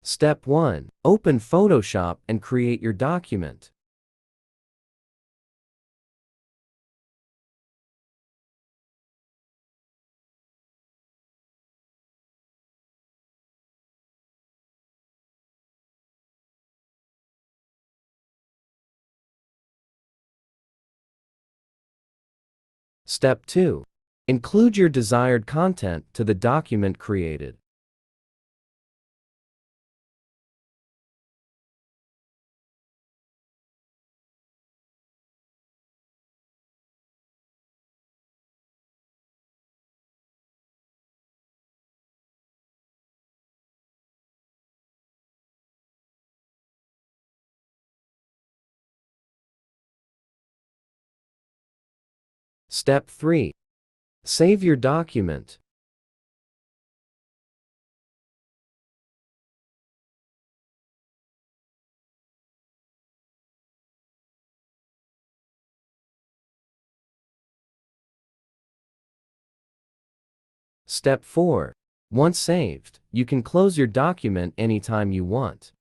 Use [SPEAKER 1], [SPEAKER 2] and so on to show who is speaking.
[SPEAKER 1] Step 1. Open Photoshop and create your document. Step 2. Include your desired content to the document created. Step 3. Save your document. Step 4. Once saved, you can close your document anytime you want.